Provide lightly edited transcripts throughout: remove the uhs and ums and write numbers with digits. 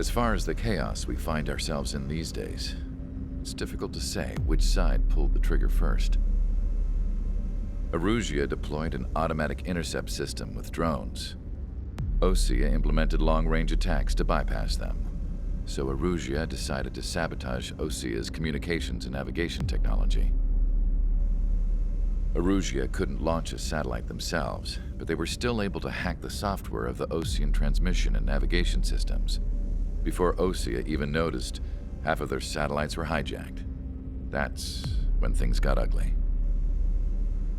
As far as the chaos we find ourselves in these days, it's difficult to say which side pulled the trigger first. Erusean deployed an automatic intercept system with drones. OSEA implemented long-range attacks to bypass them. So Erusean decided to sabotage OSEA's communications and navigation technology. Erusean couldn't launch a satellite themselves, but they were still able to hack the software of the OSEAN transmission and navigation systems. Before OSEA even noticed, half of their satellites were hijacked. That's when things got ugly.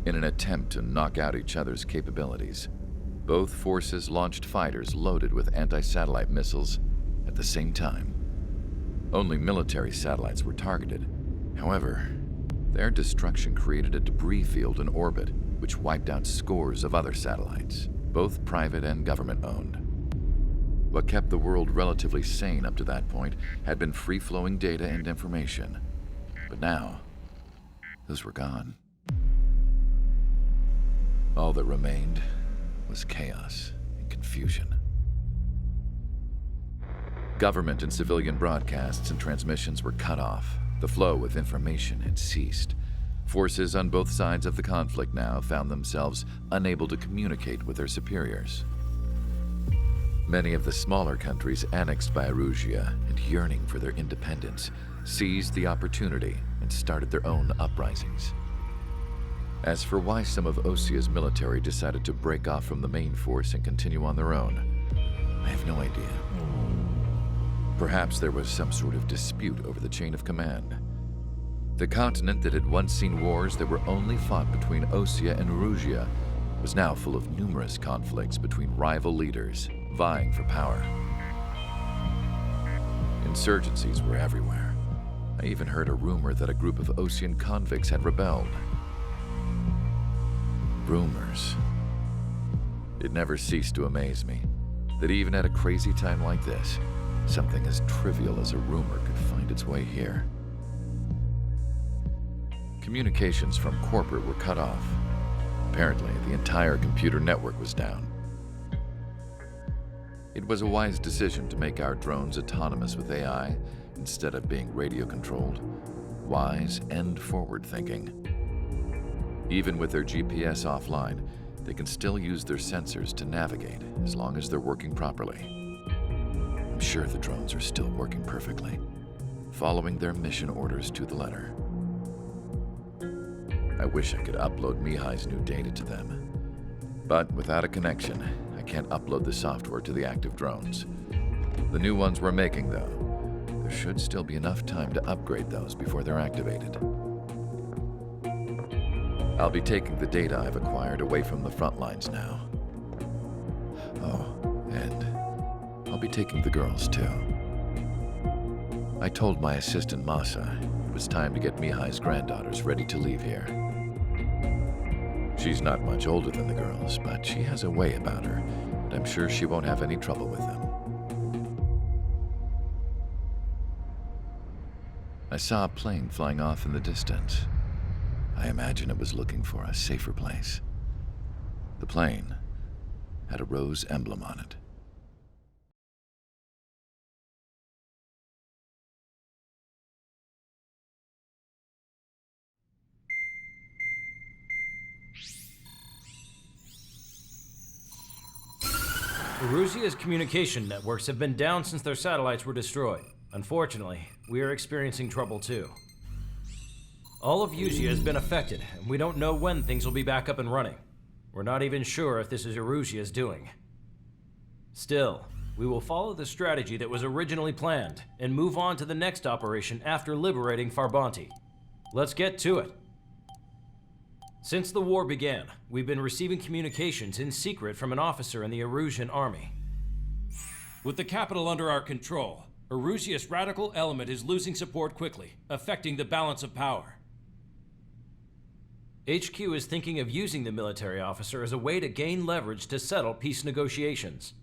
In an attempt to knock out each other's capabilities, both forces launched fighters loaded with anti-satellite missiles at the same time. Only military satellites were targeted. However, their destruction created a debris field in orbit, which wiped out scores of other satellites, both private and government-owned. What kept the world relatively sane up to that point had been free-flowing data and information. But now, those were gone. All that remained was chaos and confusion. Government and civilian broadcasts and transmissions were cut off. The flow of information had ceased. Forces on both sides of the conflict now found themselves unable to communicate with their superiors. Many of the smaller countries annexed by Erusean and yearning for their independence seized the opportunity and started their own uprisings. As for why some of OSEA's military decided to break off from the main force and continue on their own, I have no idea. Perhaps there was some sort of dispute over the chain of command. The continent that had once seen wars that were only fought between OSEA and Erusean was now full of numerous conflicts between rival leaders vying for power. Insurgencies were everywhere. I even heard a rumor that a group of OSEAN convicts had rebelled. Rumors. It never ceased to amaze me that even at a crazy time like this, something as trivial as a rumor could find its way here. Communications from corporate were cut off. Apparently, the entire computer network was down. It was a wise decision to make our drones autonomous with AI instead of being radio-controlled. Wise and forward-thinking. Even with their GPS offline, they can still use their sensors to navigate as long as they're working properly. I'm sure the drones are still working perfectly, following their mission orders to the letter. I wish I could upload Mihai's new data to them. But without a connection, I can't upload the software to the active drones. The new ones we're making, though, there should still be enough time to upgrade those before they're activated. I'll be taking the data I've acquired away from the front lines now. Oh, and I'll be taking the girls too. I told my assistant Masa it was time to get Mihai's granddaughters ready to leave here. She's not much older than the girls, but she has a way about her, and I'm sure she won't have any trouble with them. I saw a plane flying off in the distance. I imagine it was looking for a safer place. The plane had a rose emblem on it. Erusean's communication networks have been down since their satellites were destroyed. Unfortunately, we are experiencing trouble too. All of Erusean has been affected, and we don't know when things will be back up and running. We're not even sure if this is Erusean's doing. Still, we will follow the strategy that was originally planned, and move on to the next operation after liberating Farbanti. Let's get to it. Since the war began, we've been receiving communications in secret from an officer in the Erusean army. With the capital under our control, Erusean's radical element is losing support quickly, affecting the balance of power. HQ is thinking of using the military officer as a way to gain leverage to settle peace negotiations.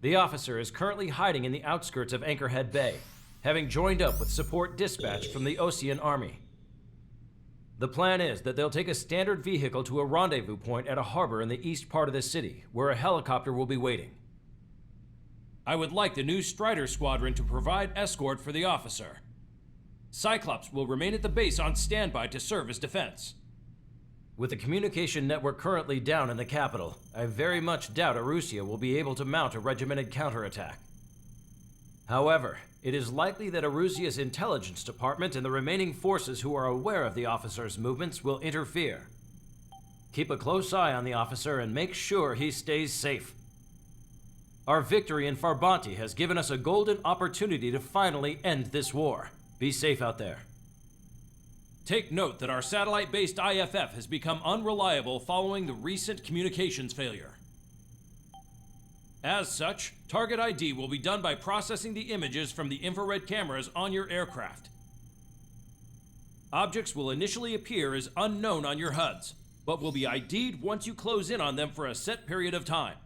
The officer is currently hiding in the outskirts of Anchorhead Bay, having joined up with support dispatched from the OSEAN army. The plan is that they'll take a standard vehicle to a rendezvous point at a harbor in the east part of the city, where a helicopter will be waiting. I would like the new Strider Squadron to provide escort for the officer. Cyclops will remain at the base on standby to serve as defense. With the communication network currently down in the capital, I very much doubt Erusean will be able to mount a regimented counterattack. However, it is likely that Erusean's intelligence department and the remaining forces who are aware of the officer's movements will interfere. Keep a close eye on the officer and make sure he stays safe. Our victory in Farbanti has given us a golden opportunity to finally end this war. Be safe out there. Take note that our satellite-based IFF has become unreliable following the recent communications failure. As such, target ID will be done by processing the images from the infrared cameras on your aircraft. Objects will initially appear as unknown on your HUDs, but will be ID'd once you close in on them for a set period of time.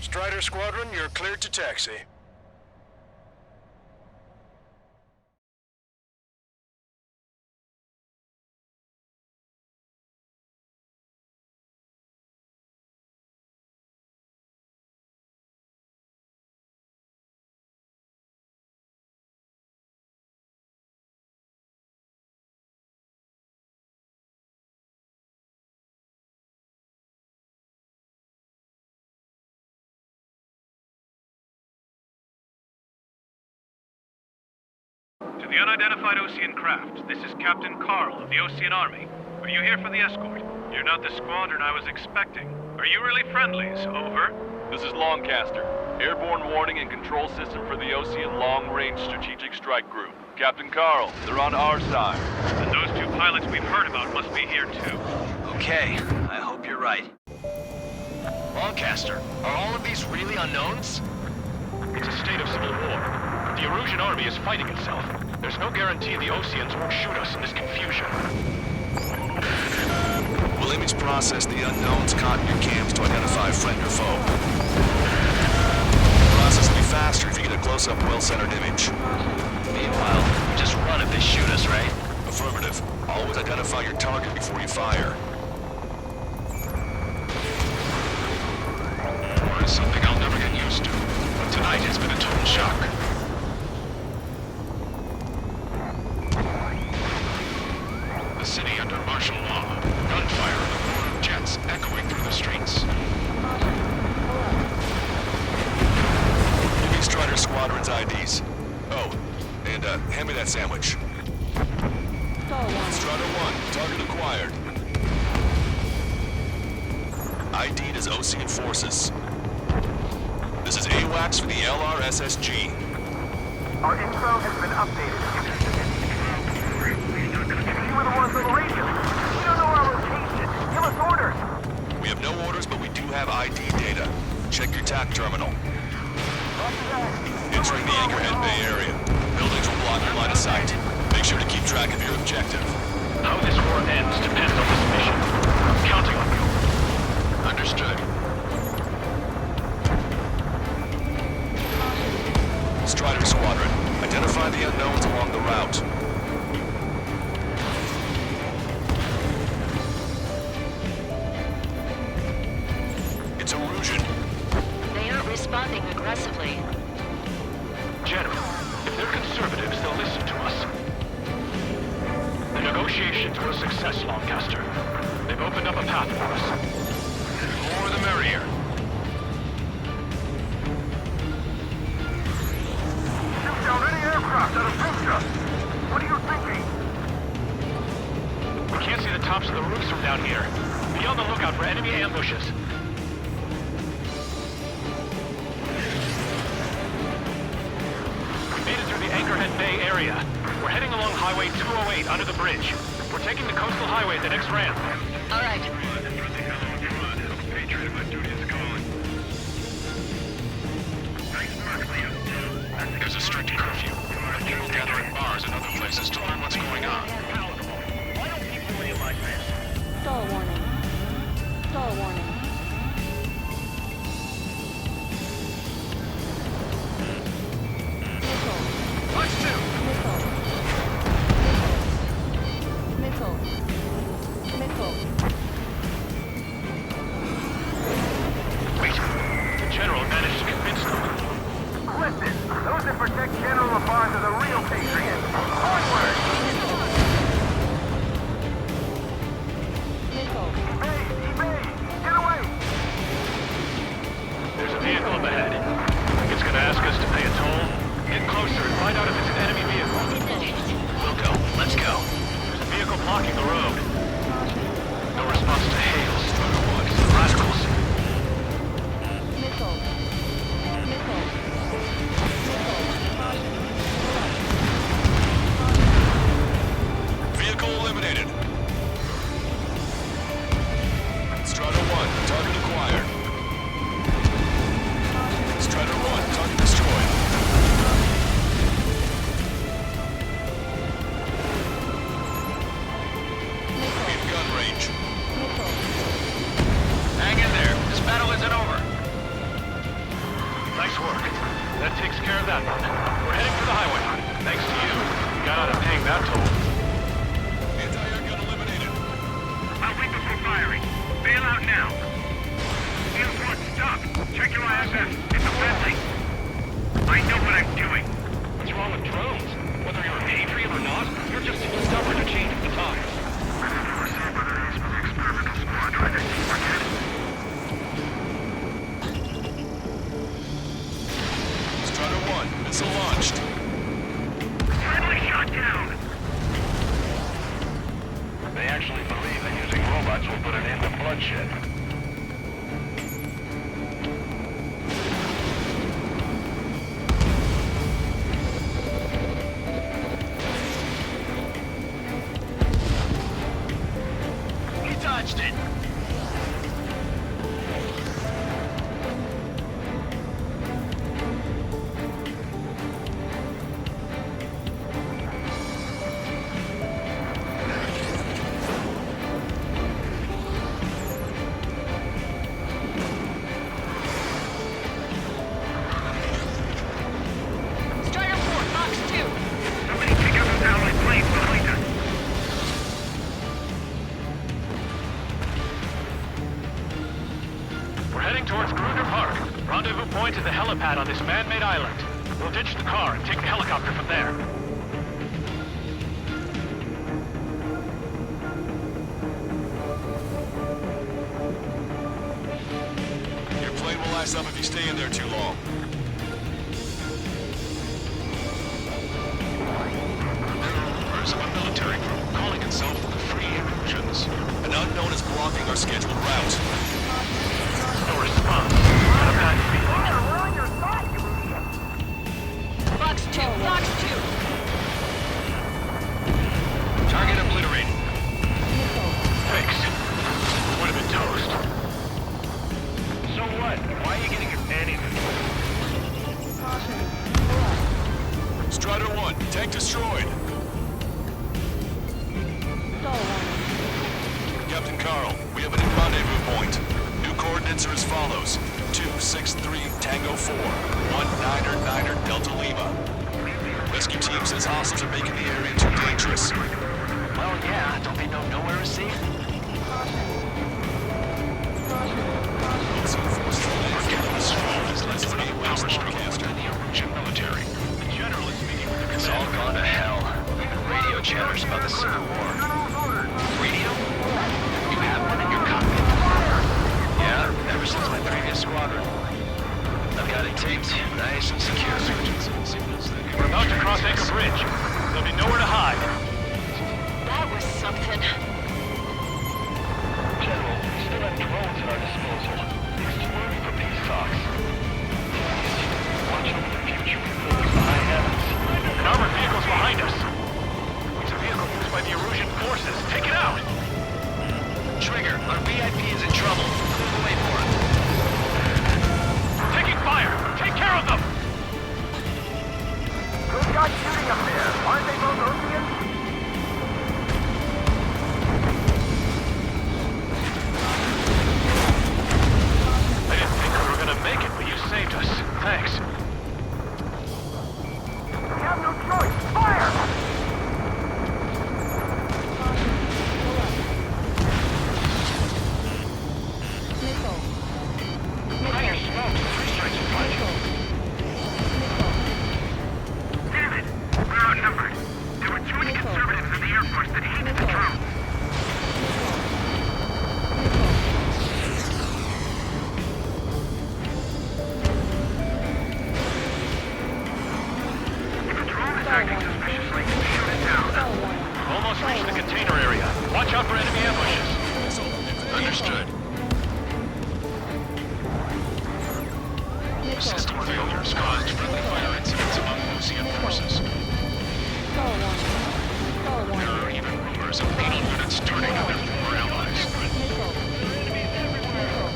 Strider Squadron, you're cleared to taxi. To the unidentified Ocean craft, this is Captain Carl of the Ocean Army. Are you here for the escort? You're not the squadron I was expecting. Are you really friendlies? Over. This is Long Caster. Airborne warning and control system for the Ocean Long Range Strategic Strike Group. Captain Carl, they're on our side. And those two pilots we've heard about must be here too. Okay, I hope you're right. Longcaster, are all of these really unknowns? It's a state of civil war. The Erusean army is fighting itself. There's no guarantee the Oceans won't shoot us in this confusion. We'll image process the unknowns caught in your cams to identify friend or foe. The process will be faster if you get a close-up, well-centered image. Meanwhile, just run if they shoot us, right? Affirmative. Always identify your target before you fire. War is something I'll never get used to. But tonight it's been a total shock. The city under martial law. Gunfire and the roar of jets echoing through the streets. Give me Strider Squadron's IDs. Oh, and hand me that sandwich. Strider 1, target acquired. ID'd as Ocean forces. This is AWACS for the LRSSG. Our info has been updated. You were the ones on the radio. We don't know our location. Give us orders. We have no orders, but we do have ID data. Check your TAC terminal. Entering the Anchorhead Bay area. Buildings will block your line of sight. Make sure to keep track of your objective. How this war ends depends on this mission. I'm counting on you. Understood. Strider Squadron, identify the unknowns along the route. It's Erusean. They aren't responding aggressively. General, if they're conservatives, they'll listen to us. The negotiations were a success, Longcaster. They've opened up a path for us. The more the merrier. Shoot down any aircraft that approach us. What are you thinking? We can't see the tops of the roofs from down here. Be on the lookout for enemy ambushes. We made it through the Anchorhead Bay area. We're heading along Highway 208 under the bridge. We're taking the coastal highway the next ramp. All right. There's a strict curfew, but people gather at bars and other places to learn what's going on. Why don't people realize this? Stall warning. Stall warning. Missile. Watch two! Missile. Missile. Wait. The General managed to convince them. Listen, those that protect General LaFarge are the real patriots. Onward! Missile. Evade! Evade! Get away! There's a vehicle up ahead. Think it's gonna ask us to pay a toll? Get closer and find out if it's an enemy vehicle. We'll go. Let's go. There's a vehicle blocking the road. No response to hails. Rascals. Missile. Missile. Vehicle eliminated. Strider 1, target acquired. Strider 1, target destroyed. In gun range. Hang in there. This battle isn't over. Nice work. That takes care of that one. We're heading for the highway. Thanks to you. We got out of paying that toll. Anti-air gun eliminated. I'll wait before firing. Bail out now. Field 1, stop. Check your ISS. It's a friendly. I know what I'm doing. What's wrong with drones? Whether you're a patriot or not, you're just too stubborn to change with the times. Strider 1, missile launched. Friendly shot down. They actually believe that using robots will put an end to bloodshed. He dodged it. Strider 4, Fox 2. Somebody pick up those allied planes behind us. We're heading towards Gruger Park. Rendezvous point is the helipad on this man-made island. We'll ditch the car and take the helicopter from there. Your plane will last up if you stay in there too long. There are rumors of a military group calling itself the Free Eruseans. An unknown is blocking our scheduled route. No response. Not a bad feeling. We're on your side, you idiot. Fox 2, Fox 2. Target obliterated. Fixed. Would have been toast. So what? Why are you getting your panties in? Strider 1, tank destroyed. Stall warning. Captain Carl, we have a new rendezvous point. New coordinates are as follows. 263 Tango 4, 1999 Delta Lima. Rescue team says hostiles are making the area too dangerous. Well, yeah. Don't they know nowhere is safe? Is less than 8 power struggle within the Erusean military. The General is meeting with the It's all commander. gone to hell. Even radio chatters about the Civil War. Radio? You have one in your cockpit? Yeah, ever since my previous squadron. I've got it taped, nice and secure. We're about to cross Anchor Bridge. There'll be nowhere to hide. That was something. General, we still have drones at our disposal. Excluded from these talks. Watch over the future. Focus the high heavens. An armored vehicle's behind us. It's a vehicle used by the Erusean forces. Take it out! Trigger, our VIP is in trouble. Wait for it. Taking fire! Take care of them! acting suspiciously. Shoot it down. Star warning. Almost reached the container area. Watch out for enemy ambushes. Understood. System failures caused friendly fire incidents among Ocean forces. Star warning. Star There warning. are even rumors of 80 units turning on their former allies. Missile. Missile.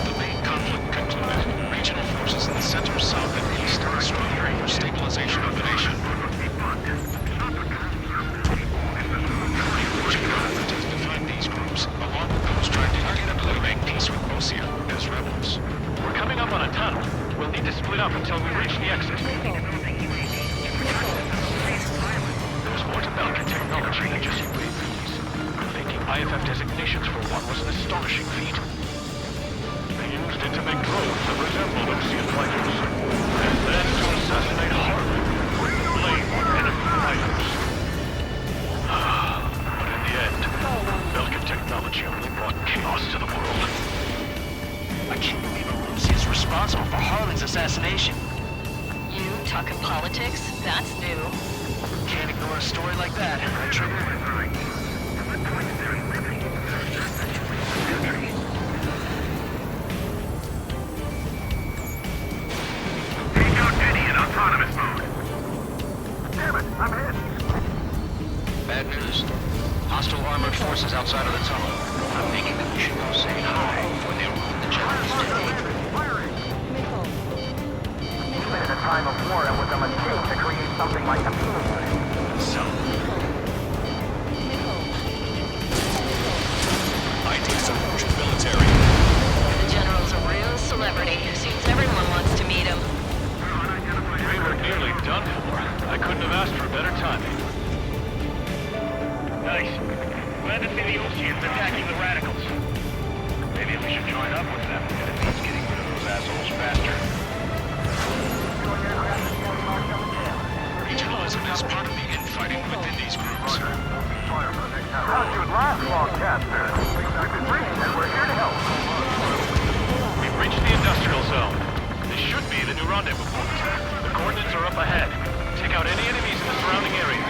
The main conflict concluded. Regional forces in the center, south, and east are stronger for stabilization of the nation. Government has defined these groups, along with those trying to amicably make peace with Ocean, as rebels. We're coming up on a tunnel. We'll need to split up until we reach the exit. There's more to Belka technology than just UAVs. Making IFF designations for one was an astonishing feat. They used it to make drones that resembled Ocean fighters, and then to assassinate Harling, putting the blame on enemy fighters. But in the end, Belka technology only brought chaos to the world. I can't believe Erusean is responsible for Harling's assassination. You talking politics? That's new. Can't ignore a story like that, right, Trigger? Take out Eddie in autonomous mode. Damn it, I'm hit. Bad news. Hostile armored forces outside of the tunnel. I'm thinking that we should go say hi before they ruin the general's day. Missile. Even in a time of war, it was a mistake to create something like a military. So, Ideas of Russian military. The general's a real celebrity. Seems everyone wants to meet him. We were nearly done for. I couldn't have asked for better timing. Nice. Glad to see the Oceans attacking the Radicals. Maybe we should join up with them. It means getting rid of those assholes faster. regionalism is part of the infighting within these groups. How's your last Long Caster? We've been reaching and we're here to help. We've reached the industrial zone. This should be the new rendezvous point. The coordinates are up ahead. Take out any enemies in the surrounding area.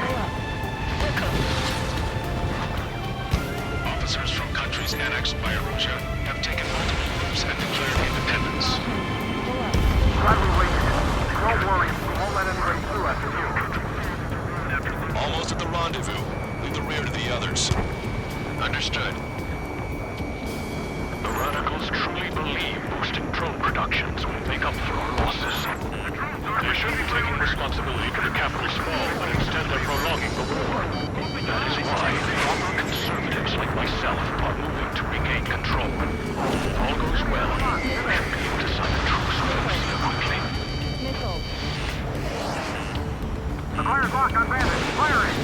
Officers from countries annexed by Erusean have taken multiple groups and declared independence. Glad we waited. Don't worry, we won't let anybody through after you. Almost at the rendezvous. Leave the rear to the others. Understood. The Radicals truly believe boosting drone productions will make up for our losses. They shouldn't be taking responsibility for the capital's fall, but instead they're prolonging the war. That is why proper conservatives like myself are moving to regain control. If all goes well, we should be able to sign a truce with Russia quickly. Missile. The fire's locked on bandits. Firing!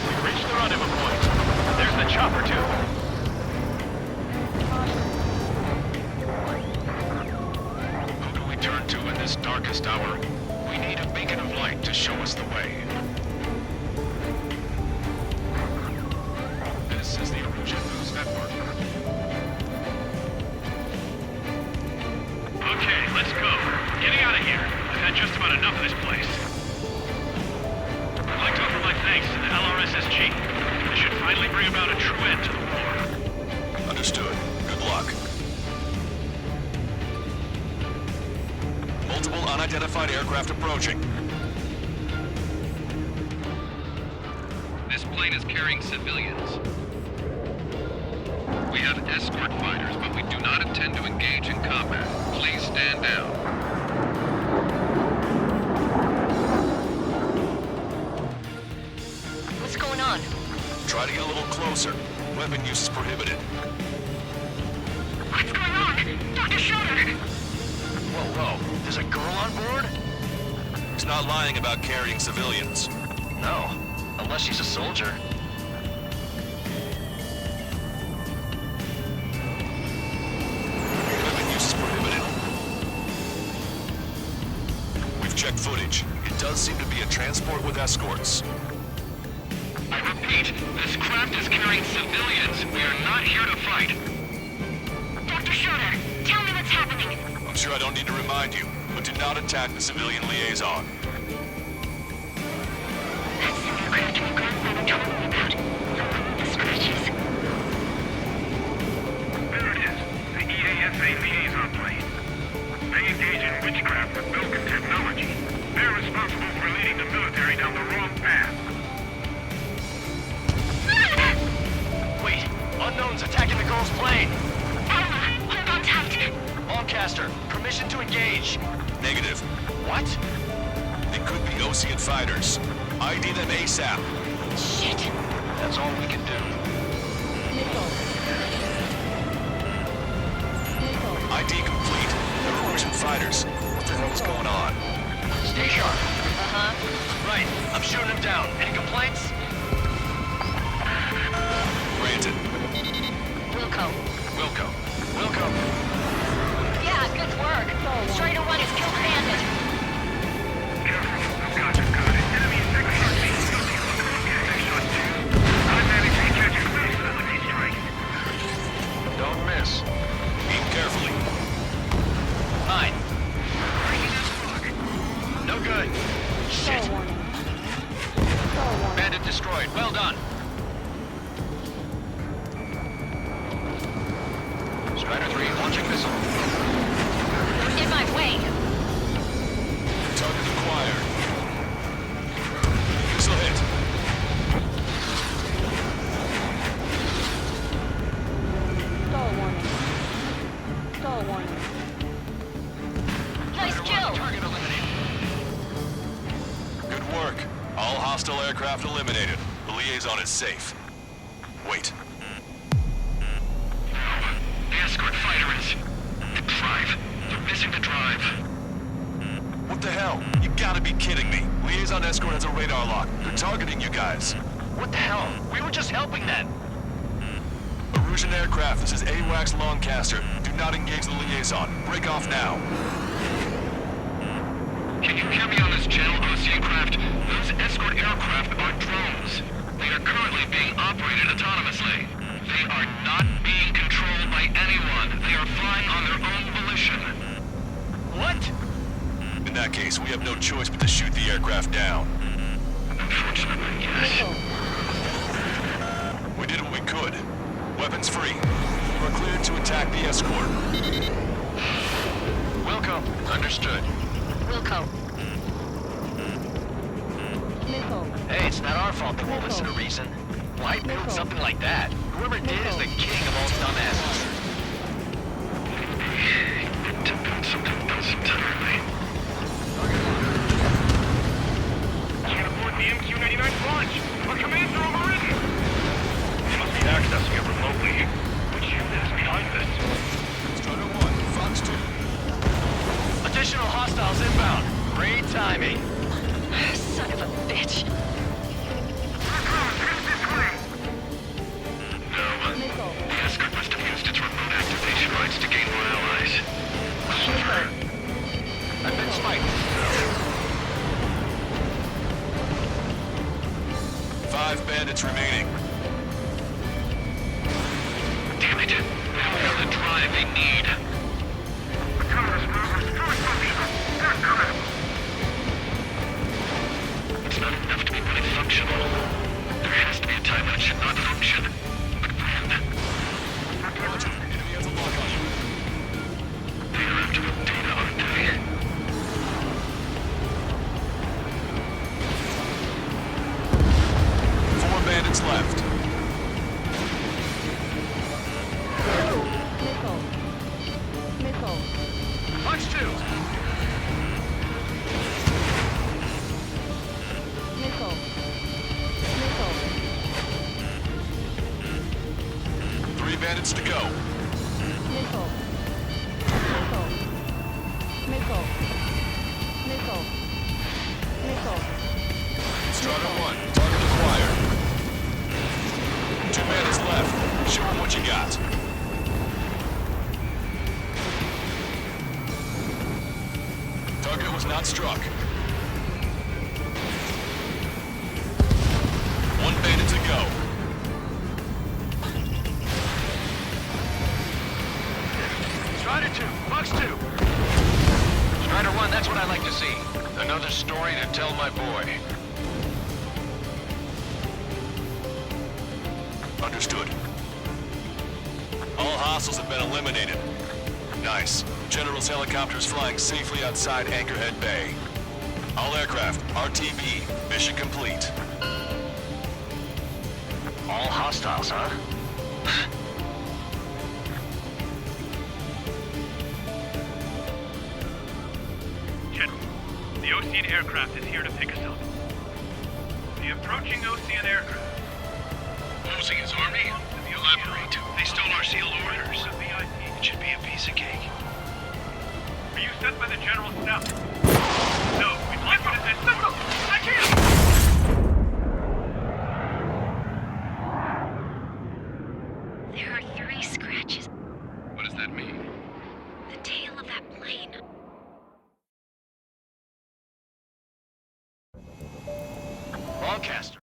We've reached the rendezvous point. There's the chopper, too. Who do we turn to in this darkest hour? We need a beacon of light to show us the way. This is the Erusean News Network. Okay, let's go. Getting out of here. I've had just about enough of this place. I'd like to offer my thanks to the LRSSG. This should finally bring about a true end to the war. Understood. Good luck. Multiple unidentified aircraft approaching. This plane is carrying civilians. We have escort fighters, but we do not intend to engage in combat. Please stand down. What's going on? Try to get a little closer. Weapon use is prohibited. What's going on? Dr. Schroeder! Whoa. There's a girl on board? He's not lying about carrying civilians. No. Unless she's a soldier. Weapon use is prohibited. We've checked footage. It does seem to be a transport with escorts. I repeat, this craft is carrying civilians. We are not here to fight. Dr. Schroeder, tell me what's happening. I'm sure I don't need to remind you. but do not attack the civilian liaison. That's the aircraft we've gone by the total about. The scratches. There it is. The EASA liaison plane. They engage in witchcraft with Belka technology. They're responsible for leading the military down the wrong path. Wait, unknowns attacking the girl's plane. Hold on tight. Long Caster, permission to engage. Negative. What? They could be Ocean fighters. ID them ASAP. Shit. That's all we can do. Nickel. Nickel. ID complete. They're Erusean fighters. What the hell's going on? Stay sharp. Uh-huh. Right, I'm shooting him down. Any complaints? Granted. Wilco. Wilco. Yeah, good work. Strider 1 has killed Bandit. Careful. Gotcha, got it. Enemy is second shot team. Second shot 2. I managed to catch a clear ability strike. Don't miss. Aim carefully. 9. Breaking his block. No good. Shit. Star warning. Star warning. Bandit destroyed. Well done. Strider 3 launching missile. In my way. Target acquired. Missile hit. Star warning. Star warning. Nice kill. Target eliminated. Good work. All hostile aircraft eliminated. The liaison is safe. Wait. The escort fighter is... The drive. They're missing the drive. What the hell? You gotta be kidding me. Liaison escort has a radar lock. They're targeting you guys. What the hell? We were just helping them. Erusean aircraft, this is AWACS Long Caster. Do not engage the liaison. Break off now. Can you hear me on this channel, OC craft? Those escort aircraft are drones. They are currently being operated autonomously. They are not being controlled by anyone. They are flying on their own volition. What? In that case, we have no choice but to shoot the aircraft down. Unfortunately, yes. Nickel. We did what we could. Weapons free. You are cleared to attack the escort. Wilco. Understood. Wilco. Nickel. Hey, it's not our fault they won't listen to reason. Why build something like that? Whoever did is the king of all dumbasses. To build something else entirely. Can't afford the MQ-99 launch. Our commands are overridden. They must be accessing it remotely. Which unit is behind this? Strider 1, Fox 2. Additional hostiles inbound. Great timing. Son of a bitch. Nickel. The escort must have used its remote activation rights to gain more allies. I've been spiked. 5 bandits remaining. Damn it. They don't have the drive they need. It's not enough to be really functional. There has to be a time when it should not function. But when? Roger. Enemy has a lock on you. They are after the data, aren't they? Four bandits left. Nickel. Nickel. Punch 2. Nickel. Nickel. 3 bandits to go. Nickel. Nickel. Nickel. Nickel. Nickel. Strider 1, target acquired. 2 bandits left. Show them what you got. Target was not struck. 1 bandit to go. Strider 2. Fox 2. Strider 1 that's what I like to see. Another story to tell my boy. Understood. All hostiles have been eliminated. Nice. General's helicopter is flying safely outside Anchorhead Bay. All aircraft, RTB, mission complete. All hostiles, huh? General, the Ocean aircraft is here to pick us up. The approaching Ocean aircraft. Ocean's army? Elaborate. They stole our sealed orders. It should be a piece of cake. Are you sent by the General's staff? No, we'd like you to send... I can't! There are 3 scratches. What does that mean? The tail of that plane. Long Caster.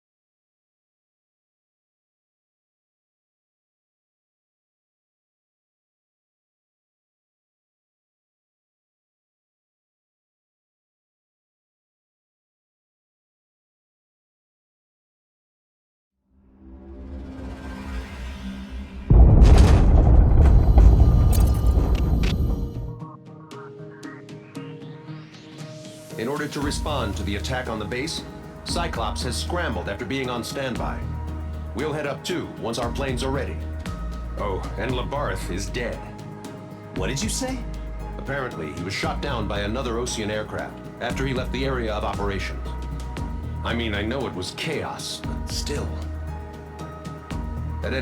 In order to respond to the attack on the base, Cyclops has scrambled after being on standby. We'll head up too, once our planes are ready. Oh, and Labarth is dead. What did you say? Apparently, he was shot down by another Ocean aircraft after he left the area of operations. I mean, I know it was chaos, but still. At